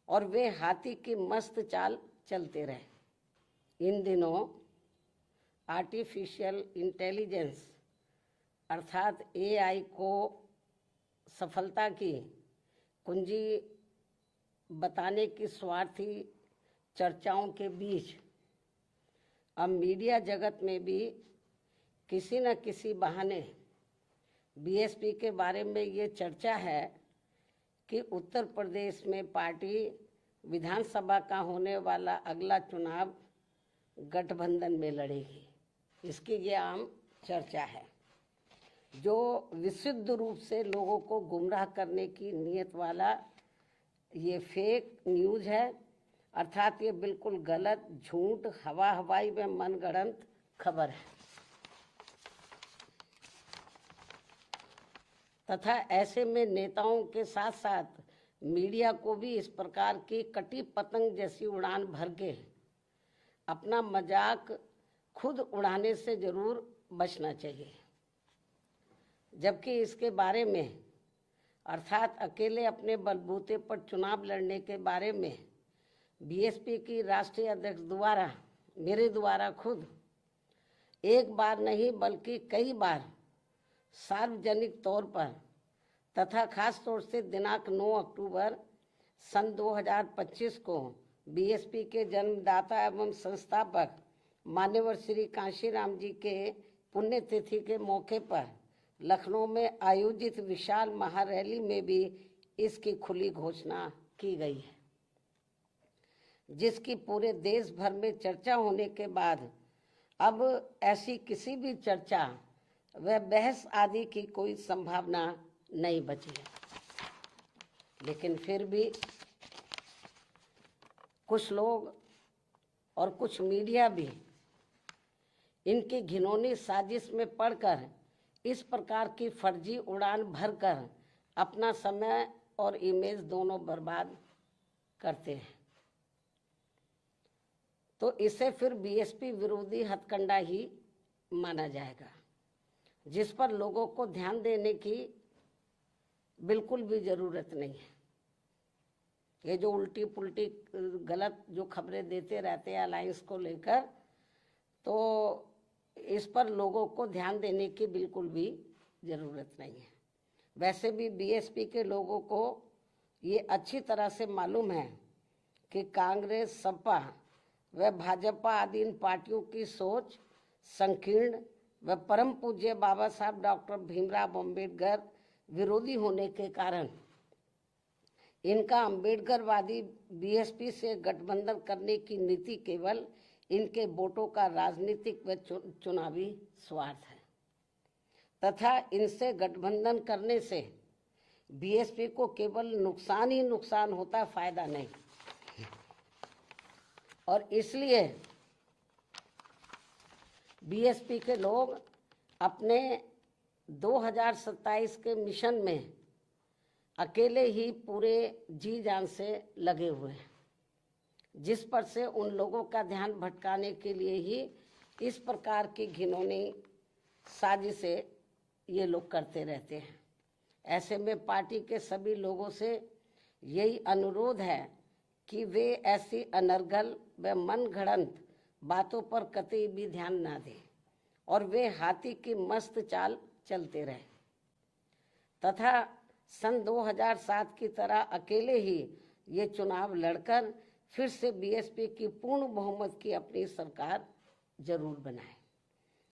और वे हाथी की मस्त चाल चलते रहे। इन दिनों आर्टिफिशियल इंटेलिजेंस अर्थात एआई को सफलता की कुंजी बताने की स्वार्थी चर्चाओं के बीच अब मीडिया जगत में भी किसी न किसी बहाने बीएसपी के बारे में ये चर्चा है कि उत्तर प्रदेश में पार्टी विधानसभा का होने वाला अगला चुनाव गठबंधन में लड़ेगी। इसकी ये आम चर्चा है, जो विशुद्ध रूप से लोगों को गुमराह करने की नीयत वाला ये फेक न्यूज़ है। अर्थात ये बिल्कुल गलत, झूठ, हवाई में मनगढ़ंत खबर है तथा ऐसे में नेताओं के साथ साथ मीडिया को भी इस प्रकार की कटी पतंग जैसी उड़ान भर के अपना मजाक खुद उड़ाने से जरूर बचना चाहिए। जबकि इसके बारे में अर्थात अकेले अपने बलबूते पर चुनाव लड़ने के बारे में बीएसपी की राष्ट्रीय अध्यक्ष द्वारा मेरे द्वारा खुद एक बार नहीं बल्कि कई बार सार्वजनिक तौर पर तथा खास तौर से दिनांक 9 अक्टूबर सन 2025 को बीएसपी के जन्मदाता एवं संस्थापक मान्यवर श्री कांशीराम जी के पुण्यतिथि के मौके पर लखनऊ में आयोजित विशाल महारैली में भी इसकी खुली घोषणा की गई है, जिसकी पूरे देश भर में चर्चा होने के बाद अब ऐसी किसी भी चर्चा व बहस आदि की कोई संभावना नहीं बची है। लेकिन फिर भी कुछ लोग और कुछ मीडिया भी इनकी घिनौनी साजिश में पड़कर इस प्रकार की फर्जी उड़ान भरकर अपना समय और इमेज दोनों बर्बाद करते हैं, तो इसे फिर बीएसपी विरोधी हथकंडा ही माना जाएगा, जिस पर लोगों को ध्यान देने की बिल्कुल भी जरूरत नहीं है। ये जो उल्टी पुल्टी गलत जो खबरें देते रहते हैं अलायंस को लेकर, तो इस पर लोगों को ध्यान देने की बिल्कुल भी जरूरत नहीं है। वैसे भी बीएसपी के लोगों को ये अच्छी तरह से मालूम है कि कांग्रेस, सपा व भाजपा आदि इन पार्टियों की सोच संकीर्ण व परम पूज्य बाबा साहब डॉक्टर भीमराव अम्बेडकर विरोधी होने के कारण इनका अम्बेडकरवादी बीएसपी से गठबंधन करने की नीति केवल इनके वोटों का राजनीतिक व चुनावी स्वार्थ है तथा इनसे गठबंधन करने से बीएसपी को केवल नुकसान ही नुकसान होता है, फायदा नहीं। और इसलिए बीएसपी के लोग अपने 2027 के मिशन में अकेले ही पूरे जी जान से लगे हुए हैं, जिस पर से उन लोगों का ध्यान भटकाने के लिए ही इस प्रकार की घिनौनी साजिशें ये लोग करते रहते हैं। ऐसे में पार्टी के सभी लोगों से यही अनुरोध है कि वे ऐसी अनर्गल व मनगढ़ंत बातों पर कतई भी ध्यान ना दें और वे हाथी की मस्त चाल चलते रहे तथा सन 2007 की तरह अकेले ही ये चुनाव लड़कर फिर से बीएसपी की पूर्ण बहुमत की अपनी सरकार जरूर बनाए।